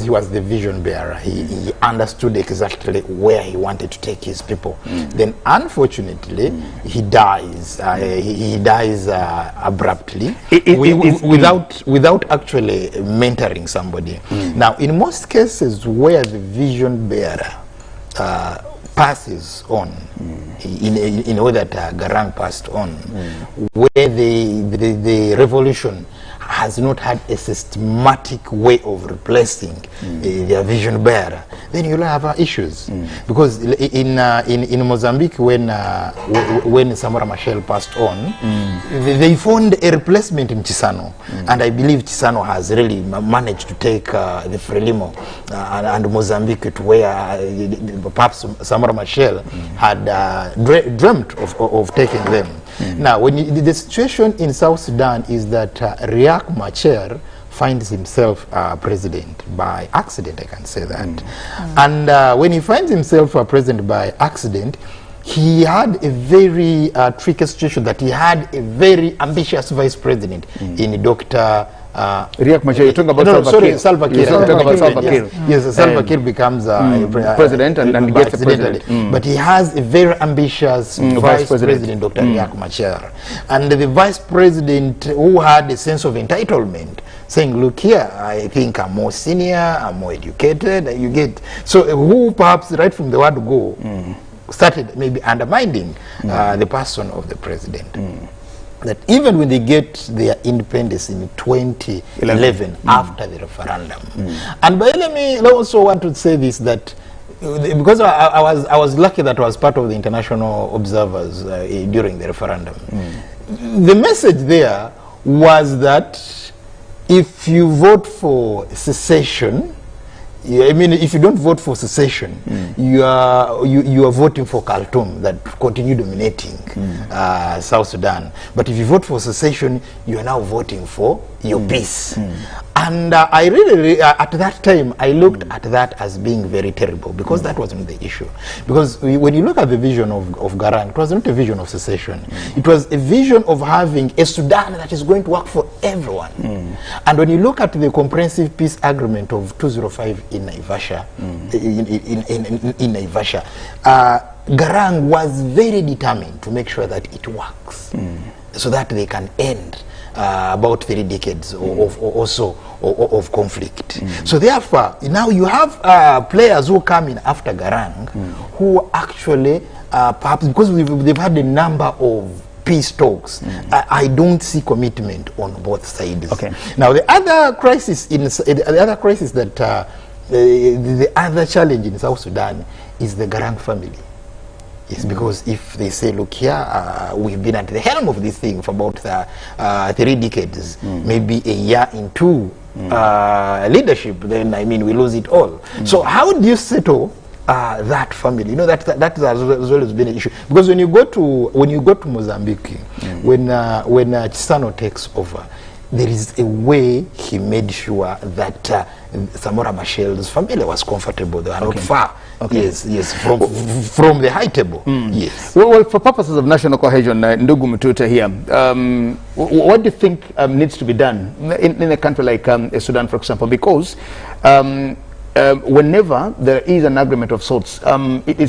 he was the vision bearer. He understood exactly where he wanted to take his people. Then, unfortunately, he dies. He dies abruptly without actually mentoring somebody. Now, in most cases where the vision bearer passes on, in a way that Garang passed on, where the revolution has not had a systematic way of replacing their vision bearer, then you'll have issues. Because in Mozambique, when Samora Machel passed on, they found a replacement in Chisano, and I believe Chisano has really managed to take the Frelimo and Mozambique to where perhaps Samora Machel had dreamt of taking them. Now, when the situation in South Sudan is that Riek Machar finds himself president by accident, I can say that. And when he finds himself president by accident, he had a very tricky situation, that he had a very ambitious vice president in Dr. Riek Machar, you're talking about Salva Kiir. Yes, Salva Kiir becomes president and gets the president. But he has a very ambitious vice president, Dr. Riek Machar. And the vice president who had a sense of entitlement, saying, look here, I think I'm more senior, I'm more educated, you get. So who perhaps right from the word go started maybe undermining the person of the president. That even when they get their independence in 2011 after the referendum. And but let me also want to say this, that because I was lucky that I was part of the international observers during the referendum. The message there was that if you vote for secession, I mean, if you don't vote for secession, you are voting for Khartoum, that continue dominating South Sudan. But if you vote for secession, you are now voting for your peace. And I really, at that time, I looked at that as being very terrible, because that wasn't the issue. Because when you look at the vision of Garang, it was not a vision of secession. It was a vision of having a Sudan that is going to work for everyone. And when you look at the comprehensive peace agreement of 2005 in Naivasha, in Naivasha, Garang was very determined to make sure that it works, so that they can end about 3 decades of conflict. So therefore, now you have players who come in after Garang, who actually, perhaps because they've had a number of peace talks, I don't see commitment on both sides. Okay. Now the other crisis that the other challenge in South Sudan is the Garang family. Yes, because if they say, look here, we've been at the helm of this thing for about 3 decades, maybe a year into leadership, then I mean we lose it all. So how do you settle that family? You know, that has always been an issue. Because when you go to Mozambique, when Chisano takes over, there is a way he made sure that Samora Machel's family was comfortable. They were not far. Yes, from the high table. Yes. Well, for purposes of national cohesion, Ndugu Mtuta here, what do you think needs to be done in a country like Sudan, for example? Because whenever there is an agreement of sorts,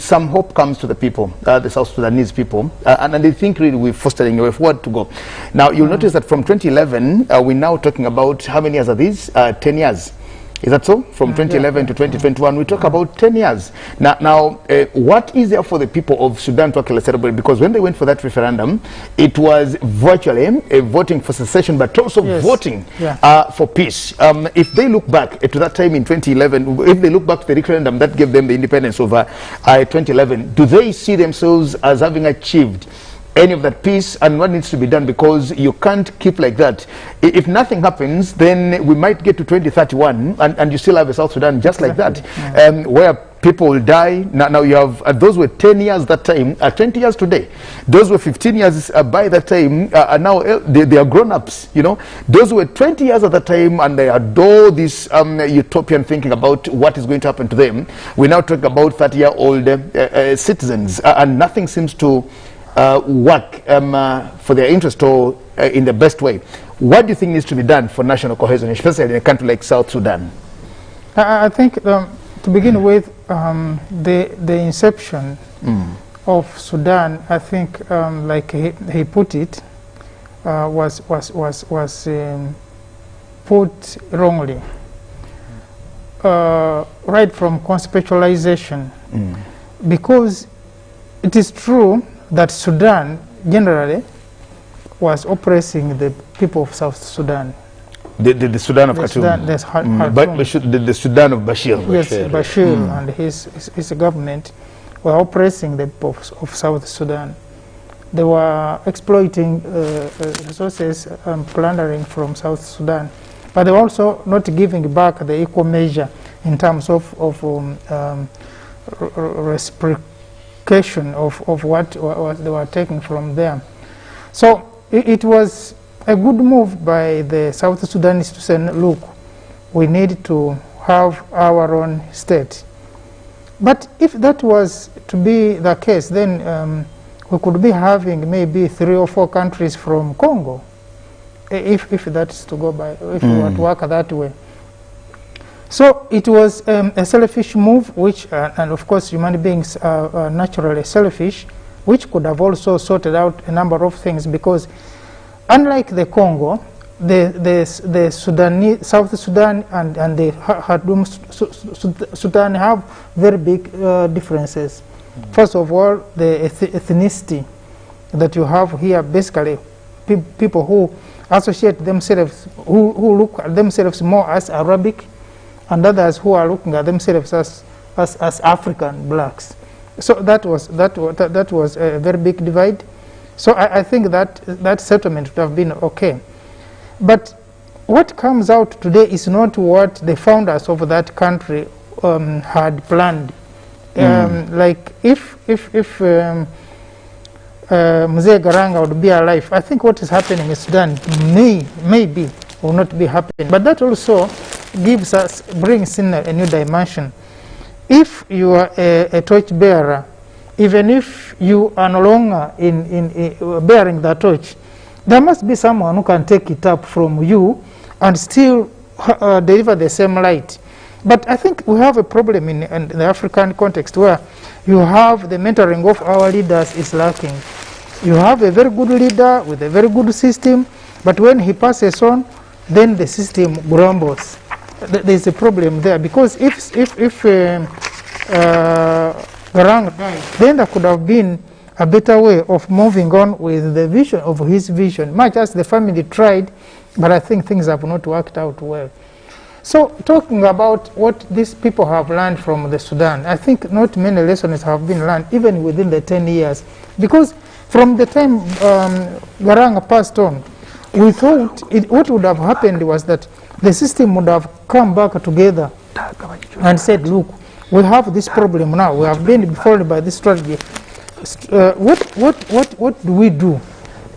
some hope comes to the people, the South Sudanese people, and they think really we're fostering a way forward to go. Now, you'll notice that from 2011, we're now talking about, how many years are these? 10 years. Is that so? From 2011 to 2021, we talk about 10 years. Now, what is there for the people of Sudan to actually celebrate? Because when they went for that referendum, it was virtually voting for secession, but also voting for peace. If they look back to that time in 2011, if they look back to the referendum that gave them the independence of 2011, do they see themselves as having achieved any of that peace, and what needs to be done? Because you can't keep like that. If nothing happens, then we might get to 2031 and you still have a South Sudan just like that, where people will die. Now you have those were 10 years that time, 20 years today. Those were 15 years by that time, and now they are grown-ups, you know. Those were 20 years at that time, and they adore this utopian thinking about what is going to happen to them. We now talk about 30-year-old citizens, and nothing seems to work for their interest or in the best way. What do you think needs to be done for national cohesion, especially in a country like South Sudan? I think to begin with, the inception of Sudan, I think, like he put it, was put wrongly, right from conceptualization, because it is true that Sudan generally was oppressing the people of South Sudan. The Sudan of Khartoum. But the Sudan of Bashir. Yes, Bashir and his government were oppressing the people of South Sudan. They were exploiting resources and plundering from South Sudan. But they were also not giving back the equal measure in terms of reciprocation of what they were taking from them. So it was a good move by the South Sudanese to say, look, we need to have our own state. But if that was to be the case, then we could be having maybe 3 or 4 countries from Congo, if that's to go by, if we were to work that way. So it was a selfish move, which, and of course human beings are naturally selfish, which could have also sorted out a number of things, because unlike the Congo, the Sudanese, South Sudan and the Khartoum Sudan have very big differences. First of all, the ethnicity that you have here, basically people who associate themselves, who look at themselves more as Arabic, and others who are looking at themselves as African blacks. So that was a very big divide. So I think that settlement would have been okay. But what comes out today is not what the founders of that country had planned. Like if Mzee Garanga would be alive, I think what is happening in Sudan maybe will not be happening. But that also brings in a new dimension. If you are a torch bearer, even if you are no longer in bearing the torch, there must be someone who can take it up from you and still deliver the same light. But I think we have a problem in the African context where you have the mentoring of our leaders is lacking. You have a very good leader with a very good system, but when he passes on, then the system grumbles. There's a problem there, because if Garang died, then there could have been a better way of moving on with the vision of his vision, much as the family tried, but I think things have not worked out well. So talking about what these people have learned from the Sudan, I think not many lessons have been learned even within the 10 years, because from the time Garang passed on, we thought what would have happened was that the system would have come back together and said, look, we have this problem now, we have been befallen by this strategy. What do we do?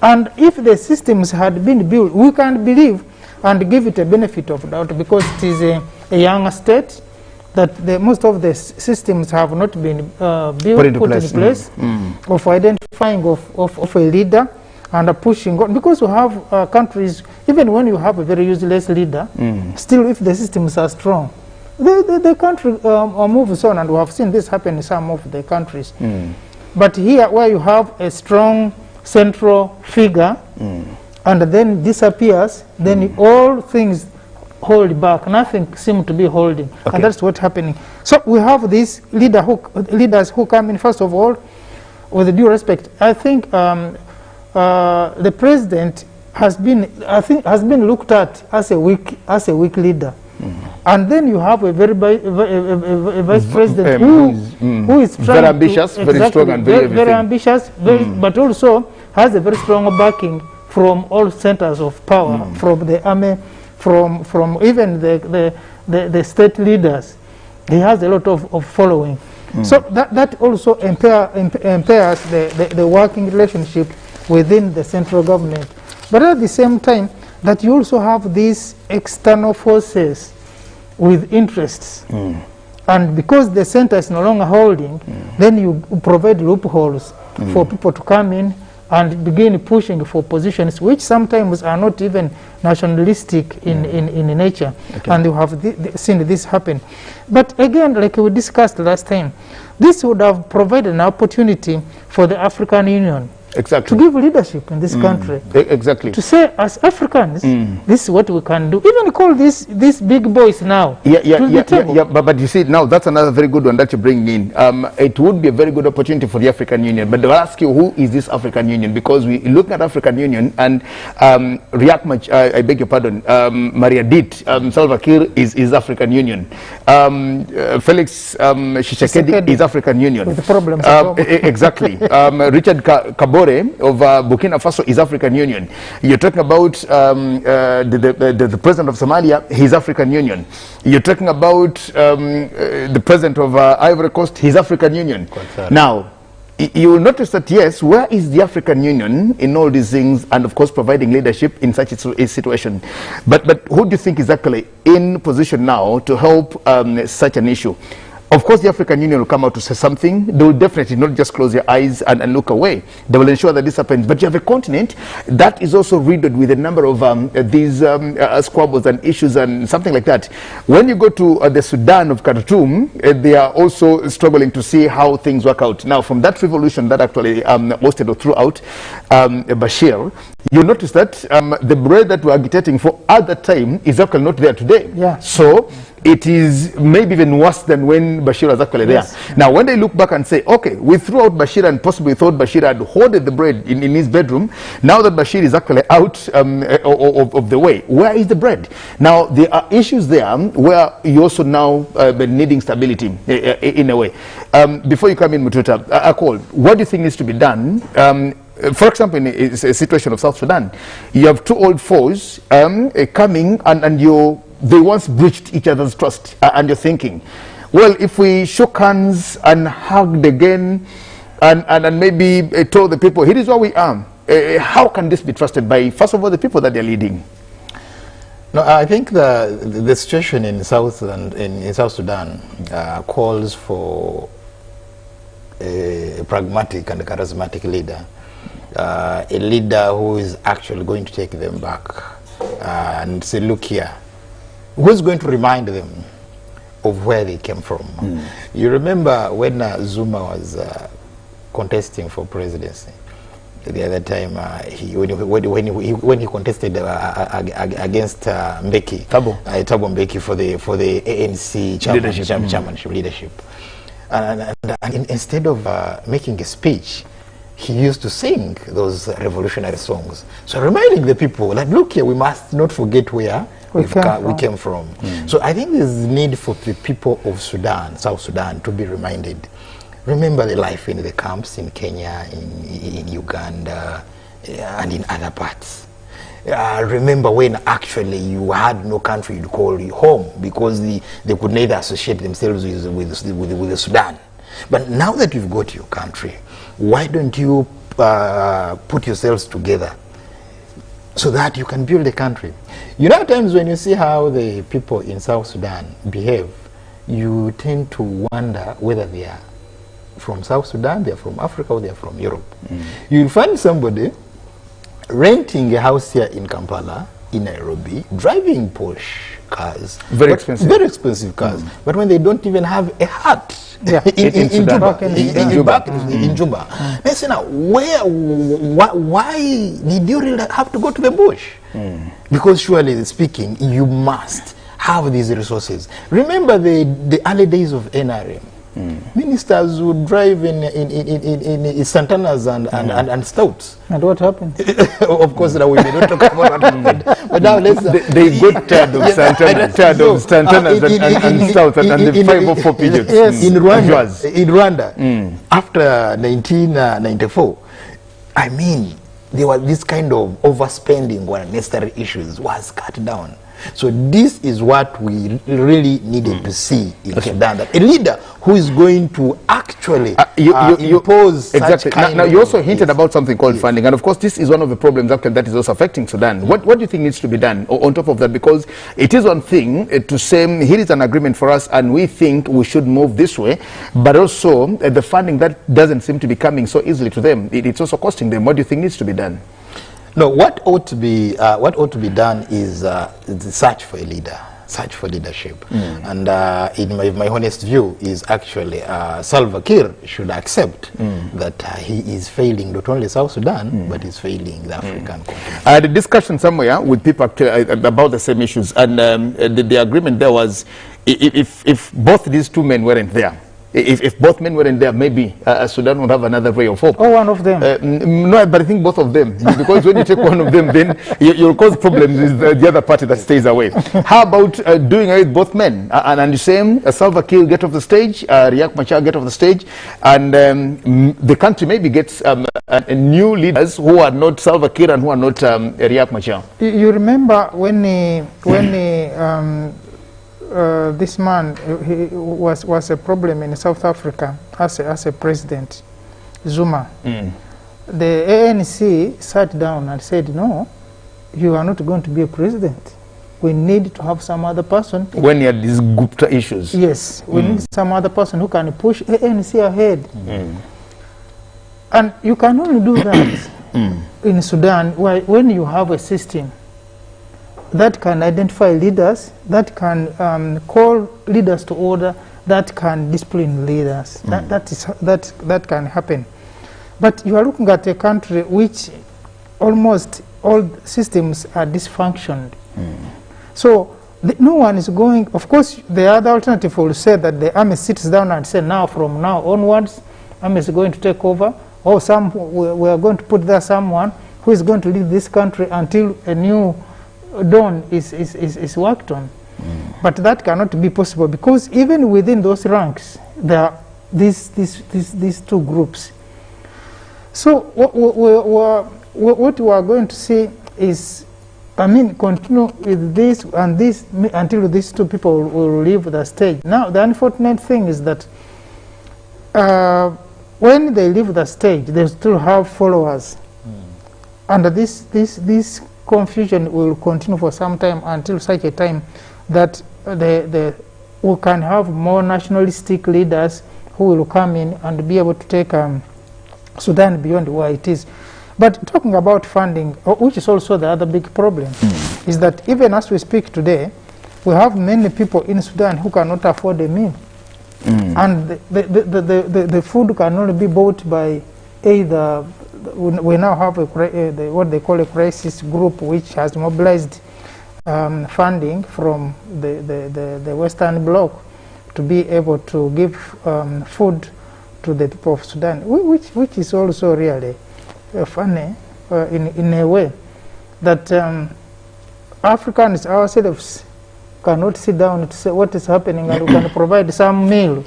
And if the systems had been built, we can believe and give it a benefit of doubt, because it is a young state, that most of the systems have not been put in place of identifying of a leader and pushing on. Because you have countries, even when you have a very useless leader, still if the systems are strong, the country moves on, and we have seen this happen in some of the countries. But here, where you have a strong central figure and then disappears, then all things hold back. Nothing seems to be holding, and that's what's happening. So we have these leaders who come in. First of all, with due respect, I think the president has been looked at as a weak leader. And then you have a vice president who is trying very ambitious, very strong, and very ambitious, but also has a very strong backing from all centers of power, from the army, from even the state leaders. He has a lot of following. So that also impairs the working relationship within the central government. But at the same time, that you also have these external forces with interests. And because the center is no longer holding, then you provide loopholes for people to come in and begin pushing for positions which sometimes are not even nationalistic in nature. Okay. And you have seen this happen. But again, like we discussed last time, this would have provided an opportunity for the African Union exactly to give leadership in this country. Exactly. To say, as Africans, this is what we can do. Even call these big boys now to the table. But you see, now that's another very good one that you bring in. It would be a very good opportunity for the African Union. But they'll ask you, who is this African Union? Because we look at African Union and I beg your pardon, Maria Dit, Salva Kiir is African Union. Felix Tshisekedi is African Union. With the problems. Exactly. Richard Kabore of Burkina Faso is African Union. You're talking about the president of Somalia, he's African Union. You're talking about the president of Ivory Coast, he's African Union. Now, you will notice that, yes, where is the African Union in all these things, and of course providing leadership in such a situation? But who do you think is actually in position now to help such an issue? Of course, the African Union will come out to say something. They will definitely not just close their eyes and look away. They will ensure that this happens. But you have a continent that is also riddled with a number of these squabbles and issues and something like that. When you go to the Sudan of Khartoum, they are also struggling to see how things work out. Now, from that revolution that actually hosted or throughout Bashir, you notice that the bread that we're agitating for at that time is actually not there today. Yeah. So it is maybe even worse than when Bashir was actually there. Yes. Now, when they look back and say, okay, we threw out Bashir and possibly thought Bashir had hoarded the bread in his bedroom, now that Bashir is actually out of the way, where is the bread? Now, there are issues there where you also now needing stability in a way. Before you come in, Mututa, I call, what do you think needs to be done? For example, in a situation of South Sudan, you have two old foes coming and they once breached each other's trust, and you're thinking, well, if we shook hands and hugged again and maybe told the people, here is what we are, how can this be trusted by, first of all, the people that they're leading? No, I think the situation in South Sudan calls for a pragmatic and a charismatic leader, a leader who is actually going to take them back and say, look here, who's going to remind them of where they came from? You remember when Zuma was contesting for presidency the other time, when he contested against Thabo Mbeki for the ANC chairmanship leadership, and instead of making a speech, he used to sing those revolutionary songs. So reminding the people that, look here, we must not forget where we came from. So I think there's need for the people of Sudan, South Sudan, to be reminded. Remember the life in the camps in Kenya, in Uganda, and in other parts. Remember when actually you had no country you'd call you home because they could neither associate themselves with the Sudan. But now that you've got your country, why don't you put yourselves together so that you can build a country? You know, at times when you see how the people in South Sudan behave, you tend to wonder whether they are from South Sudan, they are from Africa, or they are from Europe. You'll find somebody renting a house here in Kampala, in Nairobi, driving Porsche cars, very expensive cars, but when they don't even have a hut in Juba, they say, now, why did you really have to go to the bush? Because surely speaking, you must have these resources. Remember the early days of NRM. Ministers would drive in Santanas and Stouts. And what happened? Of course, now we may not talk about what happened. But now let's... They got tired of Santanas and Stouts and the 504 pages. Yes. In Rwanda, after 1994, I mean, there was this kind of overspending or unnecessary issues was cut down. So this is what we really needed to see in Sudan, that a leader who is going to actually impose exactly. such kind Now of you also hinted about something called yes. funding, and of course this is one of the problems actually that is also affecting Sudan. What do you think needs to be done on top of that? Because it is one thing to say here is an agreement for us and we think we should move this way, but also the funding that doesn't seem to be coming so easily to them. It's also costing them. What do you think needs to be done? No, what ought to be done is the search for a leader, search for leadership. And in my honest view is actually Salva Kiir should accept that he is failing not only South Sudan, but he's failing the African continent. I had a discussion somewhere with people about the same issues, and the agreement there was if both these two men weren't there, if both men weren't there, maybe Sudan would have another ray of hope. Oh, one of them? No, but I think both of them. Because when you take one of them, then you'll cause problems with the other party that stays away. How about doing away with both men? And the same, Salva Kiir get off the stage, Riek Machar get off the stage, and the country maybe gets new leaders who are not Salva Kiir and who are not Riek Machar. You remember when this man he was a problem in South Africa as a president, Zuma. The ANC sat down and said, no, you are not going to be a president. We need to have some other person. When you had these Gupta issues. Yes, we need some other person who can push ANC ahead. And you can only do that in Sudan when you have a system that can identify leaders, that can call leaders to order, that can discipline leaders. That can happen. But you are looking at a country which almost all systems are dysfunctioned. So no one is going. Of course, the other alternative will say that the army sits down and say, now from now onwards, army is going to take over, or we are going to put there someone who is going to lead this country until a new dawn is worked on. But that cannot be possible, because even within those ranks there are these two groups. So what we are going to see is, I mean, continue with this and this until these two people will leave the stage. Now the unfortunate thing is that when they leave the stage, they still have followers, and this confusion will continue for some time until such a time that we can have more nationalistic leaders who will come in and be able to take Sudan beyond where it is. But talking about funding, which is also the other big problem, is that even as we speak today, we have many people in Sudan who cannot afford a meal. And the food can only be bought by either. We now have what they call a crisis group, which has mobilized funding from the Western Bloc to be able to give food to the people of Sudan, which is also really funny in a way that Africans ourselves cannot sit down to say what is happening, and we can provide some meal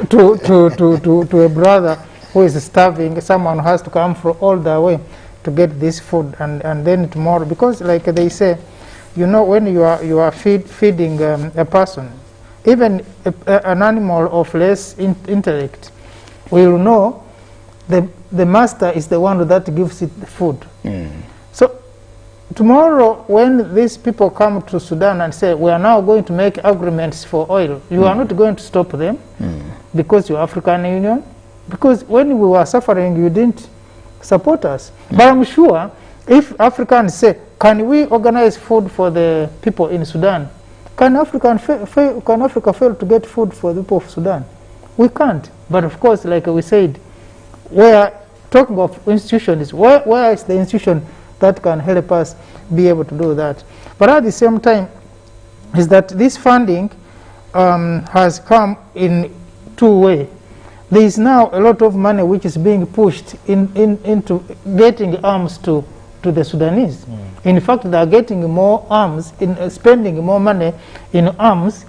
to a brother who is starving. Someone has to come from all the way to get this food, and then tomorrow, because like they say, you know, when you are feeding a person, even an animal of less intellect will know the master is the one that gives it the food. So tomorrow when these people come to Sudan and say, we are now going to make agreements for oil, you are not going to stop them because you're African Union. Because when we were suffering, you didn't support us. But I'm sure if Africans say, can we organize food for the people in Sudan? Can Africa fail to get food for the people of Sudan? We can't. But of course, like we said, we are talking of institutions. Where is the institution that can help us be able to do that? But at the same time, is that this funding has come in two ways. There is now a lot of money which is being pushed into getting arms to the Sudanese. In fact, they are getting more arms, spending more money in arms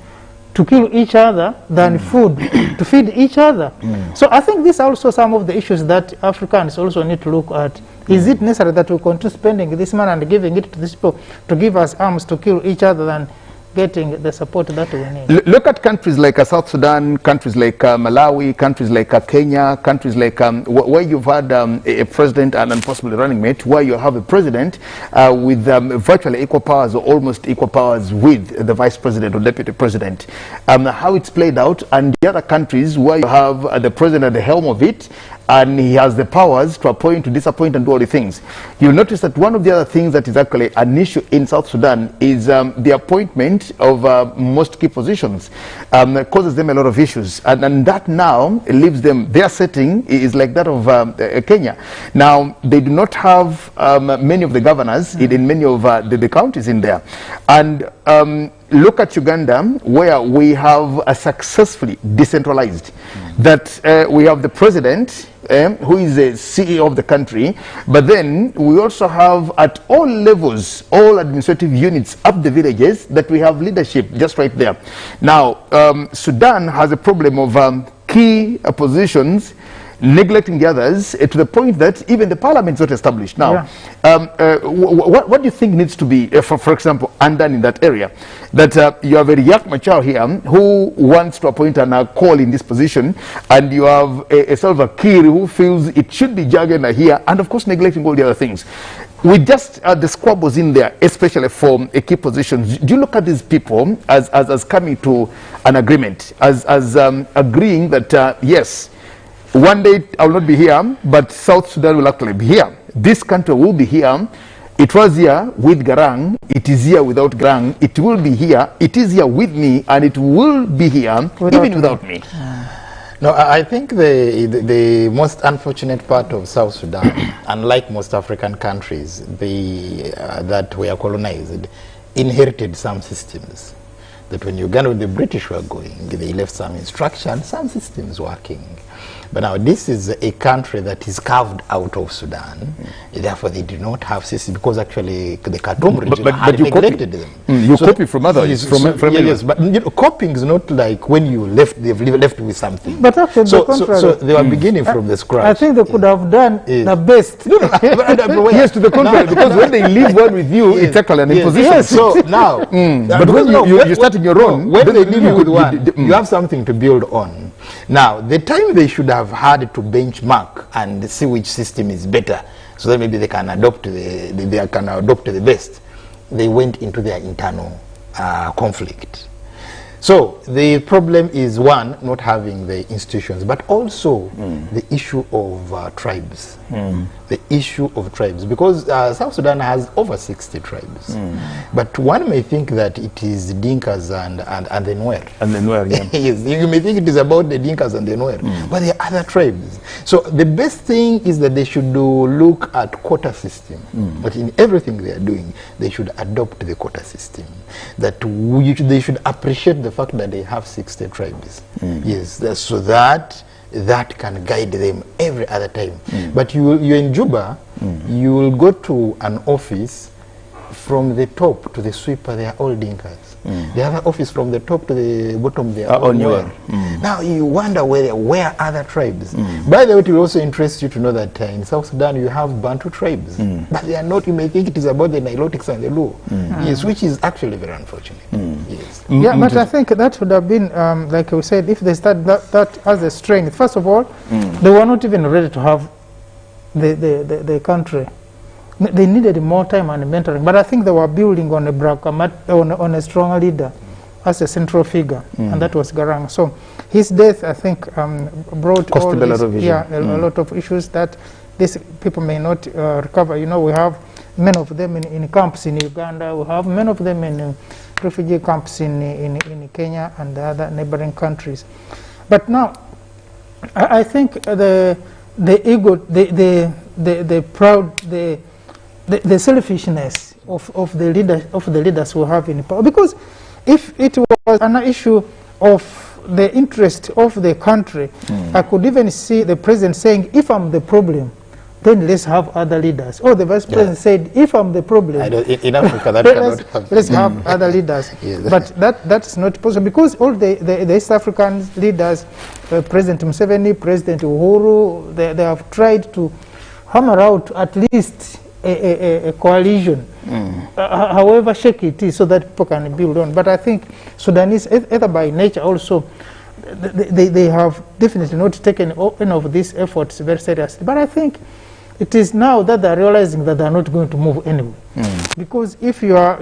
to kill each other than food to feed each other. So I think these are also some of the issues that Africans also need to look at. Is it necessary that we continue spending this money and giving it to these people to give us arms to kill each other than getting the support that we need. Look at countries like South Sudan, countries like Malawi, countries like Kenya, countries like where you've had a president and possibly running mate, where you have a president with virtually equal powers or almost equal powers with the vice president or deputy president. How it's played out, and the other countries where you have the president at the helm of it, and he has the powers to appoint, to disappoint, and do all the things. You'll notice that one of the other things that is actually an issue in South Sudan is the appointment of most key positions. That causes them a lot of issues, and that now leaves them, their setting is like that of Kenya. Now, they do not have many of the governors in many of the counties in there. And look at Uganda, where we have successfully decentralized. That we have the president, who is the CEO of the country, but then we also have at all levels, all administrative units up the villages, that we have leadership just right there. Now, Sudan has a problem of key positions neglecting the others to the point that even the parliament is not established. Now, what do you think needs to be, for example, undone in that area? That you have a Riek Machar here who wants to appoint and call in this position, and you have a Salva Kiir who feels it should be Jagena here, and of course neglecting all the other things. With just the squabbles in there, especially for key positions, do you look at these people as coming to an agreement, as agreeing that, yes, one day I will not be here, but South Sudan will actually be here. This country will be here. It was here with Garang. It is here without Garang. It will be here. It is here with me, and it will be here even without me. No, I think the most unfortunate part of South Sudan, unlike most African countries that were colonized, inherited some systems. That when Uganda, when the British were going, they left some instructions, some systems working. But now this is a country that is carved out of Sudan. Therefore, they do not have systems, because actually the Khartoum region had neglected them. You copy from others. Yes, but you know, copying is not like when you left, they've left with something. But actually, so they were beginning from the scratch. I think they could have done the best. Yes, to the contrary, because when they leave one with you, it's actually an imposition. Yes, so now, but when you're starting your own, when they leave you with one, you have something to build on. Now, the time they should have had to benchmark and see which system is better, so that maybe they can adopt the best, they went into their internal conflict. So the problem is, one, not having the institutions, but also the issue of tribes. The issue of tribes, because South Sudan has over 60 tribes. But one may think that it is Dinkas and the Nuer. And the Nuer, yeah. Yes, you may think it is about the Dinkas and the Nuer, but there are other tribes. So the best thing is that they should look at quota system. But in everything they are doing, they should adopt the quota system. That they should appreciate the fact that they have 60 tribes. Yes, so that can guide them every other time. But you're in Juba, you will go to an office, from the top to the sweeper, they are all Dinkas. The other office from the top to the bottom, they are all Nuer. Now you wonder where other tribes. By the way, it will also interest you to know that in South Sudan you have Bantu tribes, but they are not. You may think it is about the Nilotics and the Luo, yes, which is actually very unfortunate. Yes. Yeah, but I think that would have been, like we said, if they start that as a strength. First of all, they were not even ready to have the country. They needed more time and mentoring, but I think they were building on on a strong leader as a central figure, and that was Garang. So his death, I think, brought a lot of issues that these people may not recover. You know, we have many of them in camps in Uganda. We have many of them in refugee camps in Kenya and the other neighboring countries. But now, I think the ego, the pride, the selfishness of the leaders who have in power, because if it was an issue of the interest of the country, I could even see the president saying, if I'm the problem, then let's have other leaders. Or the vice president said, if I'm the problem, in Africa that cannot happen. Let's have other leaders. But that's not possible, because all the East African leaders, President Museveni, President Uhuru, they have tried to hammer out at least a coalition however shaky it is, so that people can build on. But I think Sudanese, either by nature also, they have definitely not taken any of these efforts very seriously. But I think it is now that they're realizing that they're not going to move anywhere. Because if you are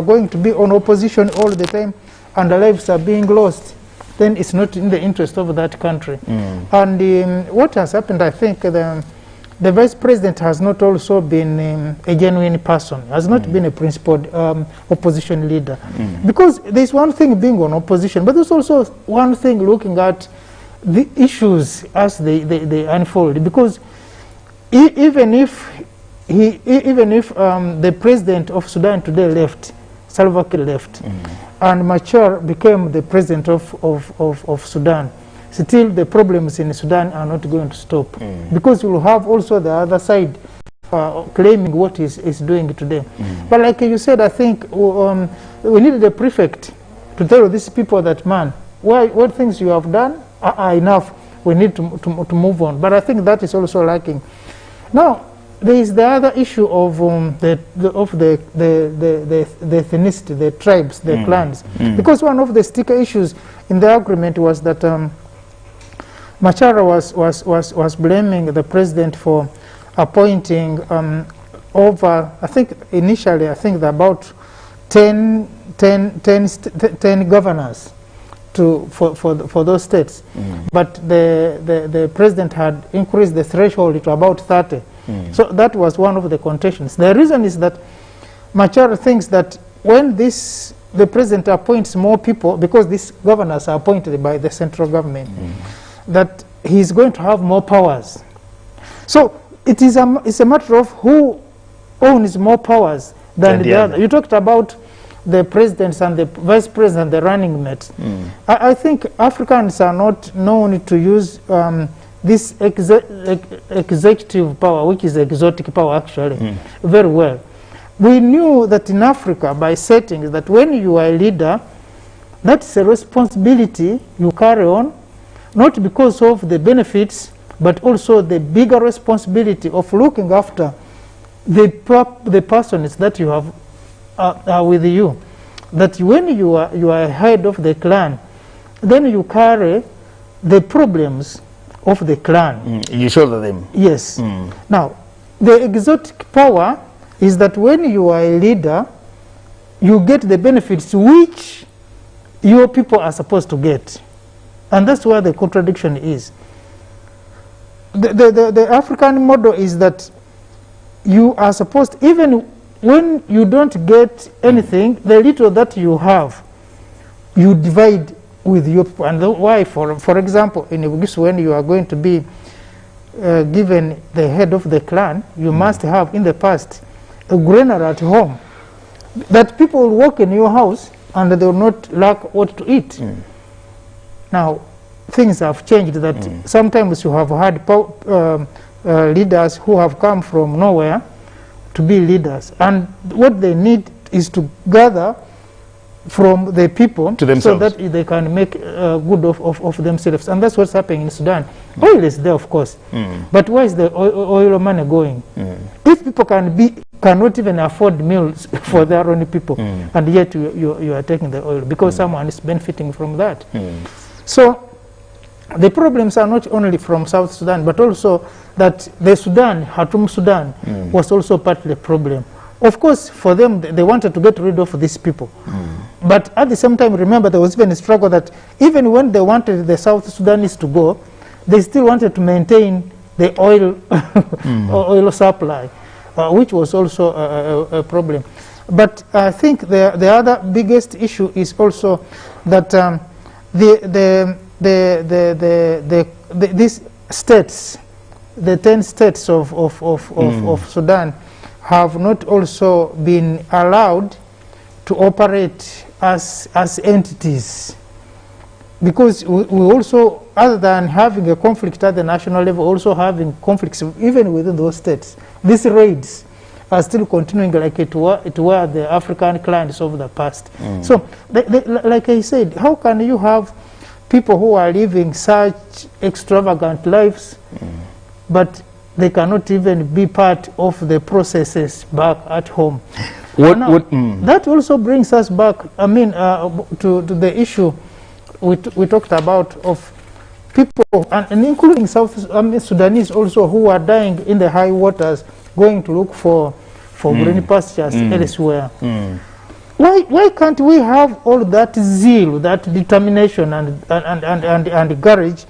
going to be on opposition all the time and the lives are being lost, then it's not in the interest of that country. And what has happened, I think, the vice president has not also been a genuine person, has not been a principled opposition leader. Because there's one thing being on opposition, but there's also one thing looking at the issues as they unfold. Because even if the president of Sudan today left, Salva Kiir left, and Machar became the president of Sudan, still the problems in Sudan are not going to stop. Because you will have also the other side claiming what is doing today. But like you said, I think we needed a prefect to tell these people that, man, what things you have done are enough. We need to move on. But I think that is also lacking. Now, there is the other issue of the ethnicity, the tribes, the clans. Because one of the sticker issues in the agreement was that Machar was blaming the president for appointing over, I think initially, I think about 10 governors for those states. But the president had increased the threshold to about 30. So that was one of the contentions. The reason is that Machar thinks that when the president appoints more people, because these governors are appointed by the central government, that he's going to have more powers. So it's a matter of who owns more powers than the other. You talked about the presidents and the vice president, the running mates. I think Africans are not known to use this executive power, which is exotic power actually, very well. We knew that in Africa, by settings, that when you are a leader, that's a responsibility you carry on, not because of the benefits, but also the bigger responsibility of looking after the persons that you have are with you. That when you are head of the clan, then you carry the problems of the clan. You shoulder them. Yes. Now, the exotic power is that when you are a leader, you get the benefits which your people are supposed to get. And that's where the contradiction is. The African model is that you are supposed, even when you don't get anything, the little that you have, you divide with your people. And why? For example, in Uganda, when you are going to be given the head of the clan, you must have in the past a granary at home that people will walk in your house and they will not lack what to eat. Now, things have changed that sometimes you have had leaders who have come from nowhere to be leaders, and what they need is to gather from the people so that they can make good of themselves. And that's what's happening in Sudan. Oil is there, of course, but where is the oil money going? If people cannot even afford meals for their own people, and yet you are taking the oil because someone is benefiting from that. So the problems are not only from South Sudan, but also that the Sudan, Khartoum Sudan, was also partly a problem. Of course, for them, they wanted to get rid of these people. But at the same time, remember, there was even a struggle that even when they wanted the South Sudanese to go, they still wanted to maintain the oil, oil supply, which was also a problem. But I think the other biggest issue is also that these states, the 10 states of Sudan, have not also been allowed to operate as entities, because we also, other than having a conflict at the national level, also having conflicts even within those states. These raids are still continuing like it were the African clans of the past. So, like I said, how can you have people who are living such extravagant lives, but they cannot even be part of the processes back at home. That also brings us back, I mean, to the issue we talked about of people, and including Sudanese also, who are dying in the high waters, going to look for green pastures elsewhere. Why can't we have all that zeal, that determination and courage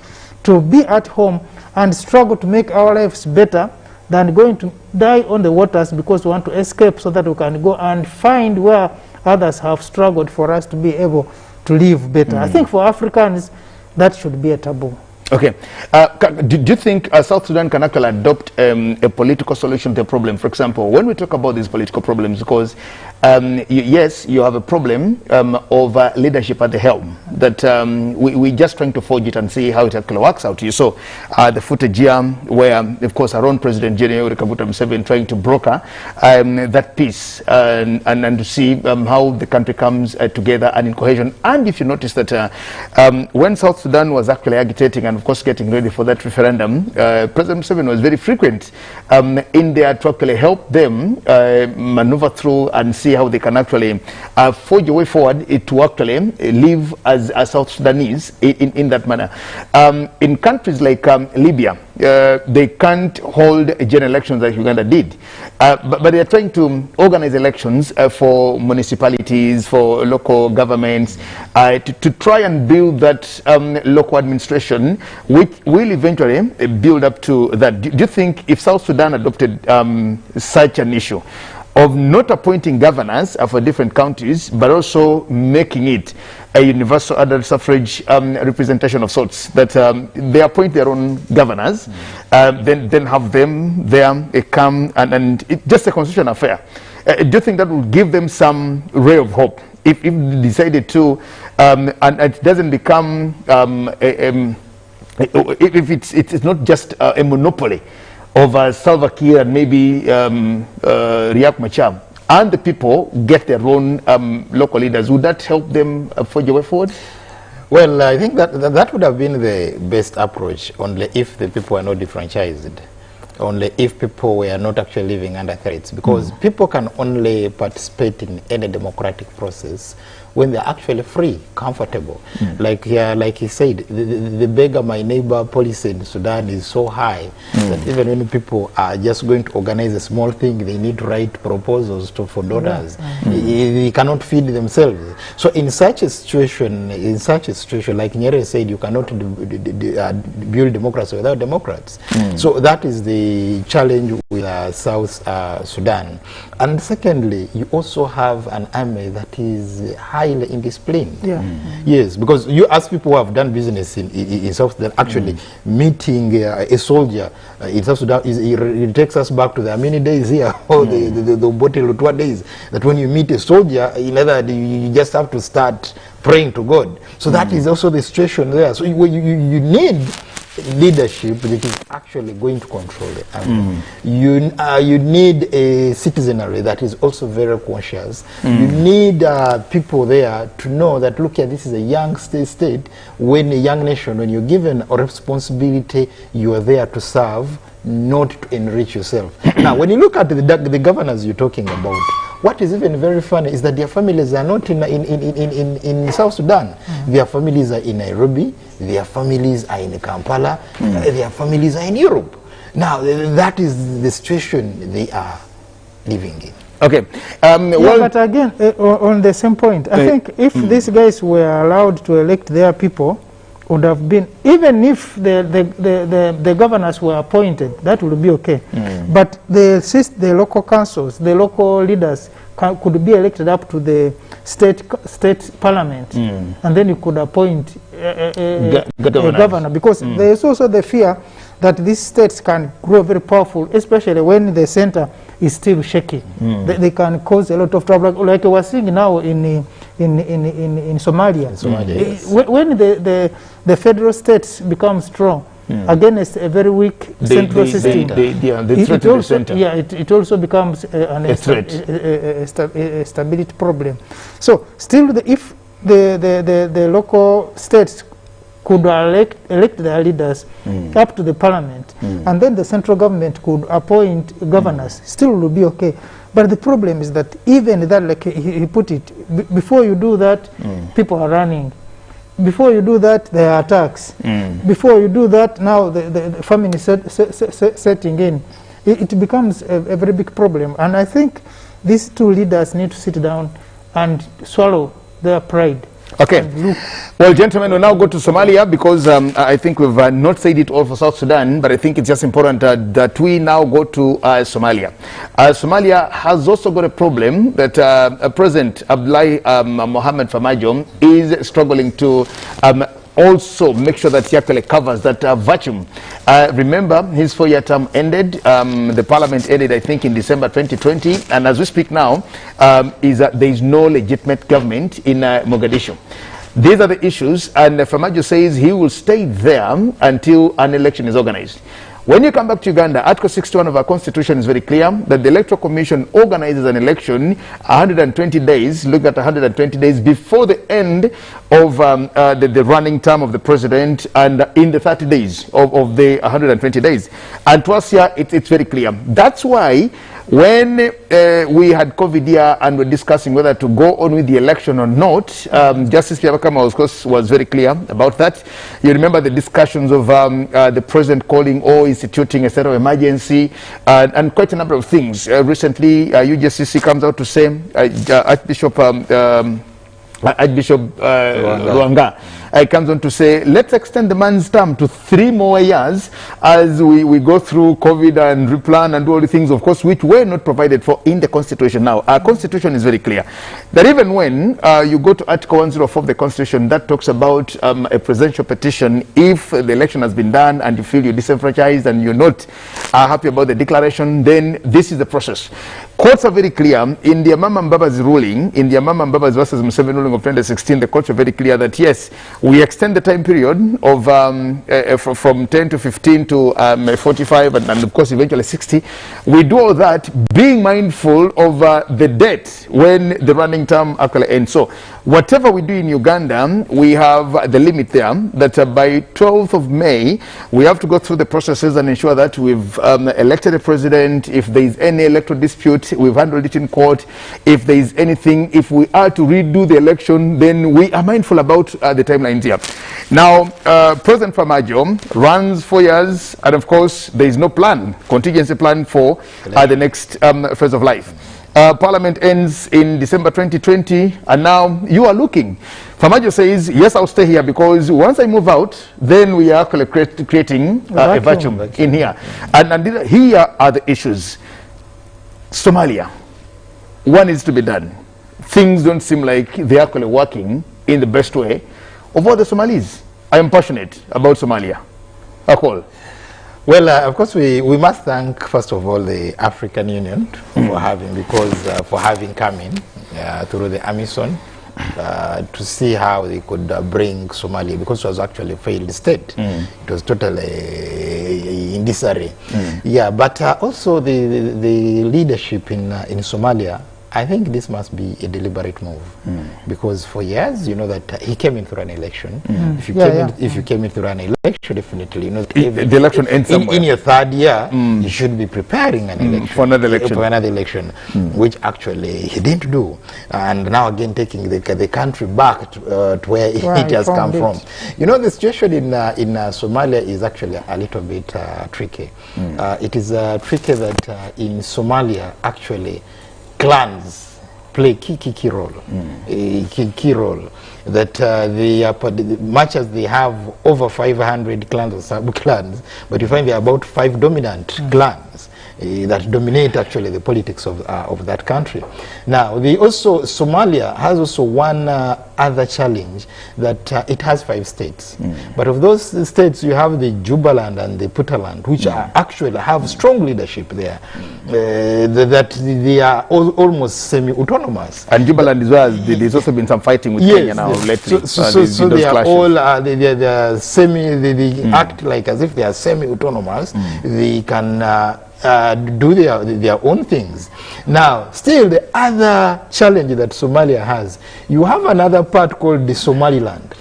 to be at home and struggle to make our lives better than going to die on the waters because we want to escape, so that we can go and find where others have struggled for us to be able to live better? I think for Africans, that should be a taboo. Okay. Do you think South Sudan can actually adopt a political solution to the problem? For example, when we talk about these political problems, because yes, you have a problem of leadership at the helm, that we're just trying to forge it and see how it actually works out. You saw the footage here where, of course, our own President General Kaguta Museveni trying to broker that peace and to see how the country comes together and in cohesion. And if you notice that when South Sudan was actually agitating and of course getting ready for that referendum, President Museveni was very frequent in there to actually help them maneuver through and see how they can actually forge a way forward to actually live as South Sudanese in that manner. In countries like Libya, they can't hold general elections like Uganda did, but they are trying to organize elections for municipalities, for local governments, to try and build that local administration, which will eventually build up to that. Do you think if South Sudan adopted such an issue of not appointing governors for different counties, but also making it a universal adult suffrage representation of sorts, that they appoint their own governors, then have them there, come, and just a constitutional affair? Do you think that will give them some ray of hope if they decided to, and it doesn't become, if it's not just a monopoly of Salva Kiir and maybe Riek Machar, and the people get their own local leaders? Would that help them forge a way forward? Well, I think that would have been the best approach, only if the people are not defranchised, only if people were not actually living under threats, because people can only participate in any democratic process when they're actually free, comfortable. Like he said, the beggar my neighbor policy in Sudan is so high that even when people are just going to organize a small thing, they need to write proposals for donors. They cannot feed themselves. So in such a situation, like Nyerere said, you cannot build democracy without democrats. So that is the challenge with South Sudan. And secondly, you also have an army that is highly indisciplined. Yes, because you ask people who have done business in South Sudan, actually meeting a soldier in South Sudan, it takes us back to the Amini days here, or the Botelutwa days, that when you meet a soldier, in other words, you just have to start praying to God. So that is also the situation there. So you need leadership that is actually going to control the army. You need a citizenry that is also very conscious. You need people there to know that, look here, this is a young state. When a young nation, when you're given a responsibility, you are there to serve, not to enrich yourself. Now, when you look at the governors you're talking about, what is even very funny is that their families are not in South Sudan. Their families are in Nairobi, their families are in Kampala, their families are in Europe. Now, that is the situation they are living in. Okay. Well, but again, on the same point, I think if these guys were allowed to elect their people, would have been, even if the governors were appointed, that would be okay. But the local councils, the local leaders could be elected up to the state parliament, and then you could appoint a governor, because there is also the fear that these states can grow very powerful, especially when the center is still shaky. They can cause a lot of trouble, like we're seeing now in Somalia. Yes. When the federal states become strong against a very weak central system, it also becomes a threat, a stability problem. So still, if the local states could elect their leaders up to the parliament, and then the central government could appoint governors, still would be okay. But the problem is that even that, like he put it, before you do that, people are running. Before you do that, there are attacks. Before you do that, now the famine is setting in. It becomes a very big problem. And I think these two leaders need to sit down and swallow their pride. Okay. Well, gentlemen, we'll now go to Somalia because I think we've not said it all for South Sudan, but I think it's just important that we now go to Somalia. Somalia has also got a problem that President Abdullahi Mohamed Farmajo is struggling to also make sure that he actually covers that vacuum. Remember, his 4-year term ended. The parliament ended, I think, in December 2020. And as we speak now, there is no legitimate government in Mogadishu. These are the issues. And Farmajo says he will stay there until an election is organized. When you come back to Uganda, Article 61 of our constitution is very clear that the Electoral Commission organizes an election 120 days, look at 120 days before the end of the running term of the president and in the 30 days of the 120 days. And to us here, it's very clear. That's why when we had COVID here and we're discussing whether to go on with the election or not, Justice Piabakama, of course, was very clear about that. You remember the discussions of the president calling or instituting a state of emergency and quite a number of things. Recently, UJCC comes out to say Archbishop Ruanga comes on to say, let's extend the man's term to 3 more years as we go through COVID and replan and do all the things, of course, which were not provided for in the Constitution. Now, our Constitution is very clear that even when you go to Article 104 of the Constitution, that talks about a presidential petition, if the election has been done and you feel you're disenfranchised and you're not happy about the declaration, then this is the process. Courts are very clear. In the Amama Mbaba's ruling, in the Amama Mbaba's versus Museveni ruling of 2016, the courts are very clear that yes, we extend the time period of from 10 to 15 to 45 and of course eventually 60. We do all that being mindful of the date when the running term actually ends. So whatever we do in Uganda, we have the limit there that by 12th of May, we have to go through the processes and ensure that we've elected a president. If there is any electoral dispute, we've handled it in court. If there is anything, if we are to redo the election, then we are mindful about the timelines here. Now, President Farmajo runs 4 years, and of course, there is no plan, contingency plan for the next phase of life. Parliament ends in December 2020, and now you are looking. Farmajo says, yes, I'll stay here because once I move out, then we are actually creating a vacuum in here. And here are the issues. Somalia, what needs to be done? Things don't seem like they're actually working in the best way of all the Somalis. I am passionate about Somalia. Akol. Well, of course, we must thank, first of all, the African Union for having come in through the AMISON to see how they could bring Somalia, because it was actually a failed state. It was totally in disarray. Yeah, but also the leadership in Somalia, I think this must be a deliberate move, because for years, you know, that he came in through an election. If you came in through an election, definitely, you know, the election ends somewhere. In your 3rd year, you should be preparing an election for another election, which actually he didn't do, and now again taking the country back to where it has come from. You know, the situation in Somalia is actually a little bit tricky. It is tricky that in Somalia, actually, clans play key role, key role. That much as they have over 500 clans or sub-clans, but you find there are about 5 dominant clans that dominate actually the politics of that country. Now, Somalia has also one other challenge, that it has 5 states. But of those states, you have the Jubaland and the Puntland, which actually have strong leadership there, that they are almost semi-autonomous. And Jubaland as well, there's also been some fighting with Kenya now lately. So they are all, they are they act like as if they are semi-autonomous. They can do their own things. Now, still the other challenge that Somalia has, you have another part called the Somaliland,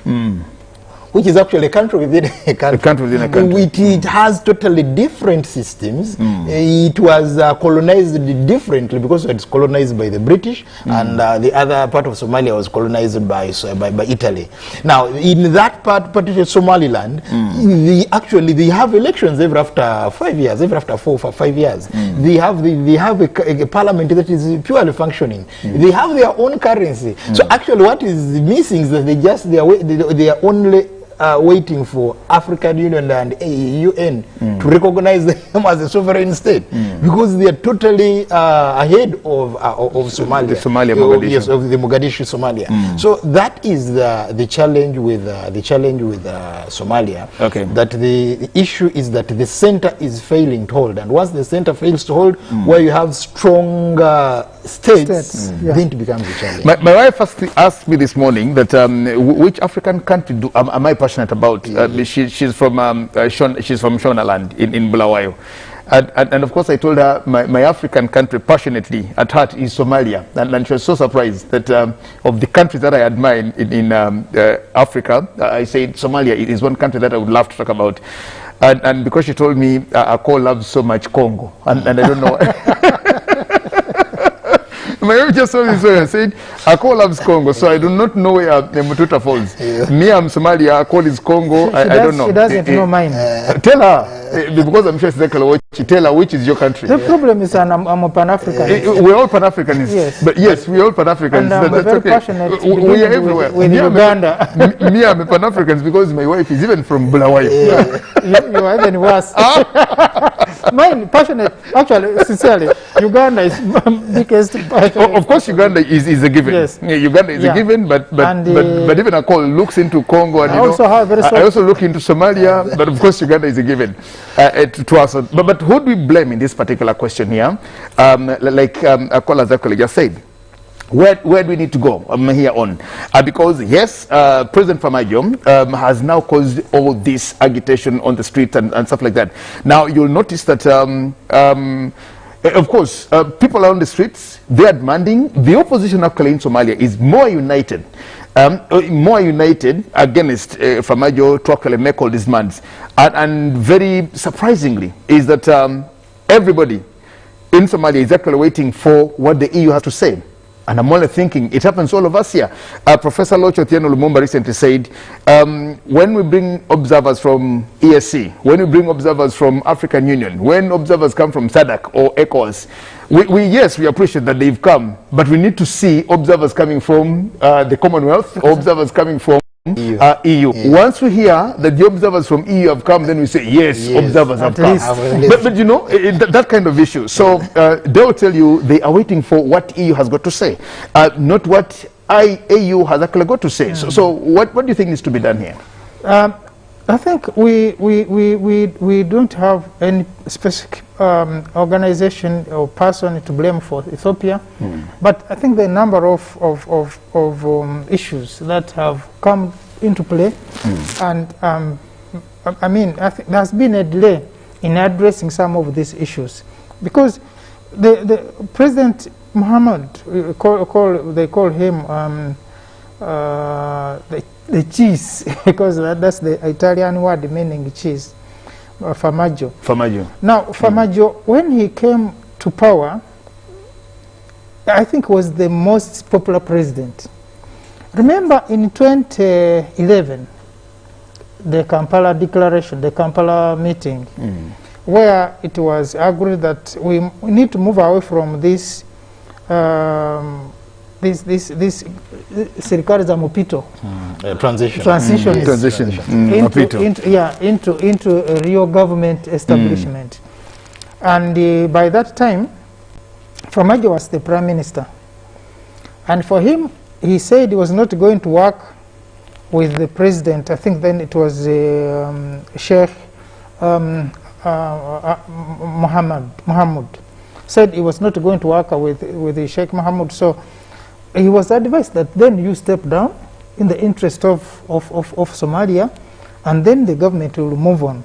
which is actually a country within a country. A country within a country. It has totally different systems. It was colonized differently because it was colonized by the British, and the other part of Somalia was colonized by Italy. Now, in that particular Somaliland, they have elections every after 5 years, every after 4 or 5 years. They have a parliament that is purely functioning. They have their own currency. So actually, what is missing is that they are only waiting for African Union and UN to recognize them as a sovereign state, because they are totally ahead of Somalia. The Somalia, Mogadishu. Yes, of the Mogadishu, Somalia. So that is the challenge with Somalia. Okay. That the issue is that the center is failing to hold, and once the center fails to hold, where you have strong states, then it becomes a challenge. My wife asked me this morning that which African country am I passionate about? She's from Shonaland in Bulawayo. And of course I told her my African country passionately at heart is Somalia, and she was so surprised that of the countries that I admire in Africa, I said Somalia is one country that I would love to talk about, and because she told me Ako loves so much Congo, and I don't know. My wife just told me so. I said, Ako loves Congo, so I do not know where Mututa falls. Me, I'm Somalia, Ako is Congo, I don't know. She doesn't know mine. Tell her, because I'm sure it's exactly what you tell her, which is your country. The problem is I'm a Pan-Africanist. We're all Pan-Africanists. Yes. But yes, we're all Pan-Africans. And I'm very passionate we are everywhere. with Uganda. Me, I'm a Pan-African because my wife is even from Bulawayo. You are even worse. Mine, passionate, actually, sincerely, Uganda is biggest. Of course, Uganda is a given. Yes. Uganda is a given, but even a call looks into Congo, and I also look into Somalia, but of course, Uganda is a given to us. But who do we blame in this particular question here? Like Akola Zakoli just said. Where do we need to go here on? Because yes, President Famajo has now caused all this agitation on the street and stuff like that. Now you'll notice that of course, people on the streets, they are demanding. The opposition actually in Somalia is more united against Famajo to actually make all these demands. And very surprisingly is that everybody in Somalia is actually waiting for what the EU has to say. And I'm only thinking, it happens to all of us here. Professor Locho Tieno Lumumba recently said, when we bring observers from ESC, when we bring observers from African Union, when observers come from SADC or ECOWAS, yes, we appreciate that they've come, but we need to see observers coming from the Commonwealth, or observers coming from EU. Once we hear that the observers from EU have come, then we say, yes, observers have come. But you know, that kind of issue. So they will tell you they are waiting for what EU has got to say, not what AU has actually got to say. So what do you think needs to be done here? I think we don't have any specific organization or person to blame for Ethiopia, but I think the number of issues that have come into play, and I mean, I think there has been a delay in addressing some of these issues, because the President Muhammad, they call him the cheese, because that's the Italian word meaning cheese, Famajo. Now, Famajo, when he came to power, I think was the most popular president. Remember in 2011, the Kampala Declaration, the Kampala meeting, where it was agreed that we need to move away from this serikali za mpito, transition into a real government establishment. And by that time, Famajo was the prime minister, and for him, he said he was not going to work with the president. I think then it was Sheikh Mohammed said he was not going to work with Sheikh Mohammed. So he was advised that then you step down in the interest of Somalia, and then the government will move on.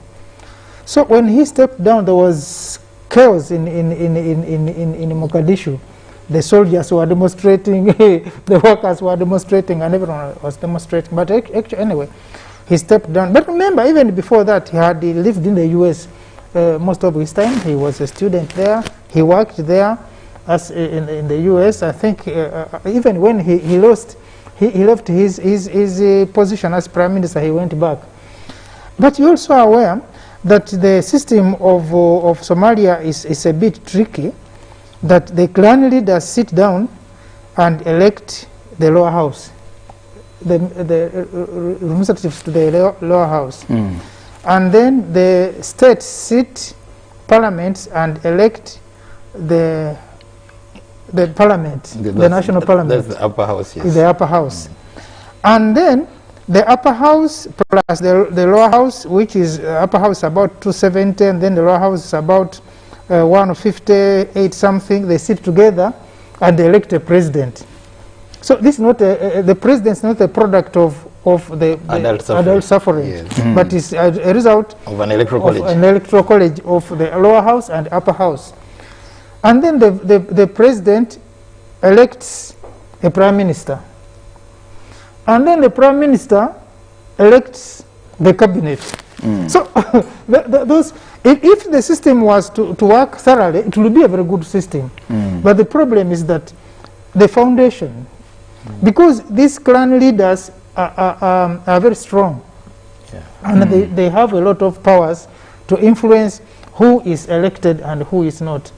So when he stepped down, there was chaos in Mogadishu. The soldiers were demonstrating, the workers were demonstrating, and everyone was demonstrating. But actually, anyway, he stepped down. But remember, even before that, he lived in the US most of his time. He was a student there. He worked there as in the US. I think even when he left his position as prime minister, he went back. But you're also aware that the system of Somalia is a bit tricky, that the clan leaders sit down and elect the lower house, the representatives to the lower house. And then the states sit parliaments and elect the parliament, the national parliament. That's the upper house, yes. The upper house. And then the upper house plus the lower house, which is upper house about 270, and then the lower house is about 158 something. They sit together and they elect a president. So this is not the president is not a product of the adult suffrage, yes. But it's a result of an electoral college. An electoral college of the lower house and upper house. And then the president elects a prime minister. And then the prime minister elects the cabinet. So if the system was to work thoroughly, it would be a very good system. But the problem is that the foundation, because these clan leaders are very strong, and they have a lot of powers to influence who is elected and who is not.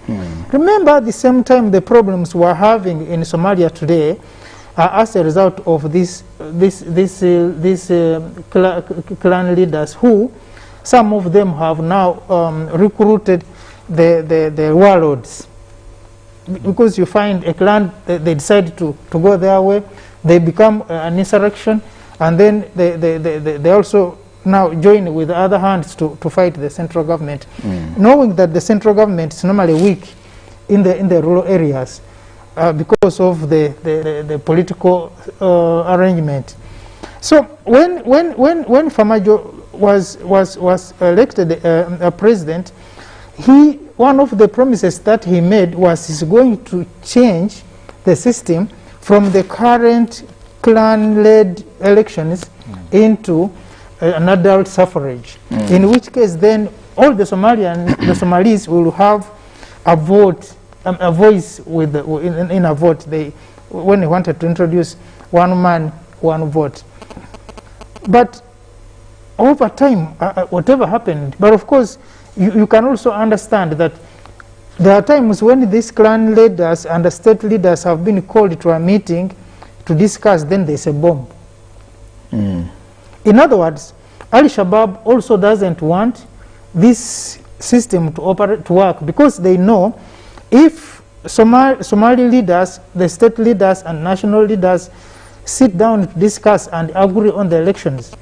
Remember, at the same time, the problems we're having in Somalia today are as a result of these clan leaders, who some of them have now recruited the warlords. Because you find a clan, they decide to go their way, they become an insurrection, and then they also now join with other hands to fight the central government, knowing that the central government is normally weak in the rural areas because of the political arrangement. So when Famajo was elected a president, one of the promises that he made was he's going to change the system from the current clan-led elections into an adult suffrage, in which case then all the Somalis will have a vote, a voice in a vote. When they wanted to introduce one man, one vote. But over time, whatever happened, but of course, you can also understand that there are times when these clan leaders and the state leaders have been called to a meeting to discuss, then there's a bomb. In other words, Al-Shabaab also doesn't want this system to work, because they know if Somali leaders, the state leaders and national leaders sit down to discuss and agree on the elections,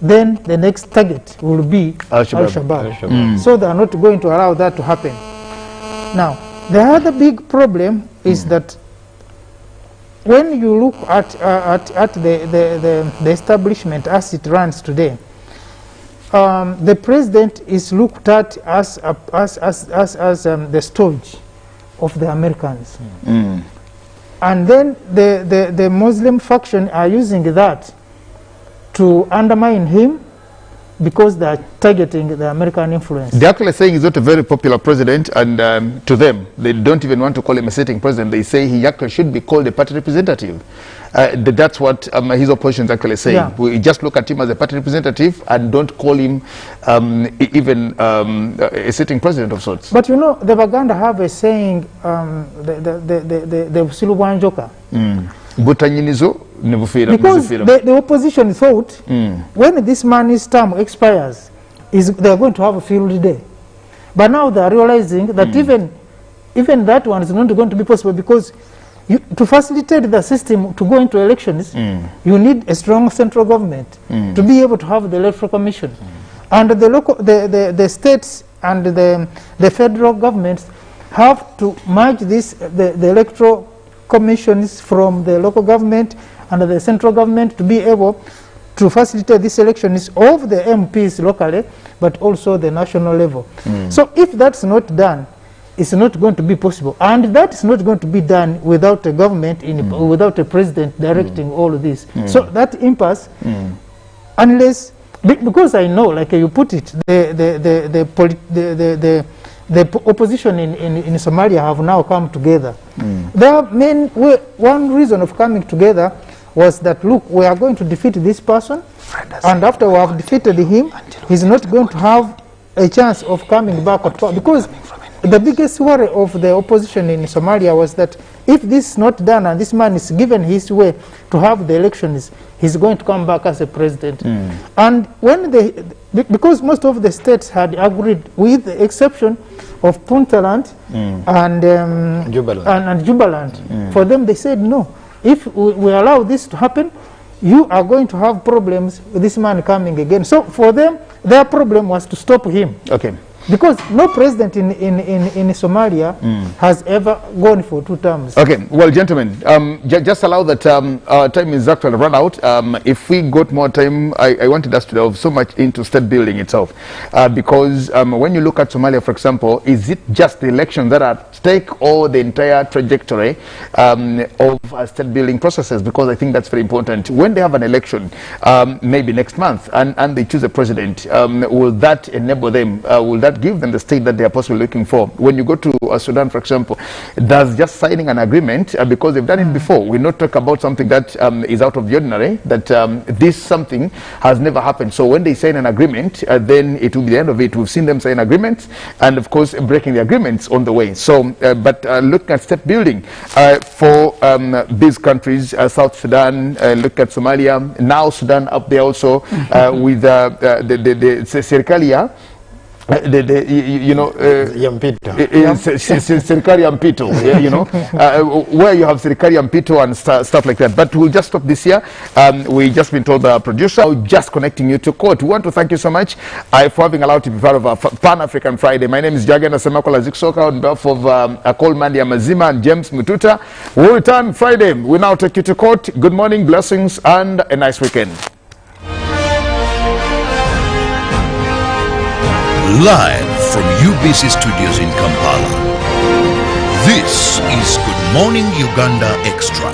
then the next target will be Al-Shabaab. So they are not going to allow that to happen. Now, the other big problem is that when you look at the establishment as it runs today, the president is looked at as the stooge of the Americans. And then the Muslim faction are using that to undermine him, because they are targeting the American influence. They're actually saying he's not a very popular president, and to them, they don't even want to call him a sitting president. They say he actually should be called a party representative. That's what his opposition is actually saying. Yeah. We just look at him as a party representative and don't call him even a sitting president of sorts. But you know, the Baganda have a saying, the Silubwanjoka. Because the opposition thought when this man's term expires, they are going to have a field day. But now they are realizing that even that one is not going to be possible, because to facilitate the system to go into elections, you need a strong central government to be able to have the electoral commission. And the states and the federal governments have to merge the electoral commissions from the local government and the central government to be able to facilitate these elections of the MPs locally, but also the national level. So if that's not done, it's not going to be possible. And that is not going to be done without a government, without a president directing all of this. So that impasse, unless because I know, like you put it, the opposition in Somalia have now come together. One reason of coming together was that, look, we are going to defeat this person, and after we have defeated him, he's not going to have a chance of coming back at power. Because the biggest worry of the opposition in Somalia was that if this is not done and this man is given his way to have the elections, he's going to come back as a president. And when because most of the states had agreed, with the exception of Puntland and Jubaland, for them they said no. If we allow this to happen, you are going to have problems with this man coming again. So for them, their problem was to stop him. Okay. Because no president in Somalia has ever gone for 2 terms. Okay, well, gentlemen, just allow that our time is actually run out. If we got more time, I wanted us to delve so much into state building itself. Because when you look at Somalia, for example, is it just the elections that are at stake, or the entire trajectory of state building processes? Because I think that's very important. When they have an election, maybe next month, and they choose a president, will that enable them, will that give them the state that they are possibly looking for? When you go to Sudan, for example, does just signing an agreement, because they've done it before, we not talk about something that is out of the ordinary, that this something has never happened. So when they sign an agreement, then it will be the end of it. We've seen them sign agreements, and of course breaking the agreements on the way. So but looking at state building for these countries, South Sudan, look at Somalia, now Sudan up there also, with the Serikalia, serikali ya mpito, you know, where you have serikali ya mpito and stuff like that. But we'll just stop this here. We just been told by our producer, just connecting you to court. We want to thank you so much for having allowed to be part of our Pan-African Friday. My name is Jagana Semakola Ziksoka, on behalf of Akol Mandi Amazima and James Mututa. We'll return Friday. We now take you to court. Good morning, blessings, and a nice weekend. Live from UBC Studios in Kampala, this is Good Morning Uganda Extra.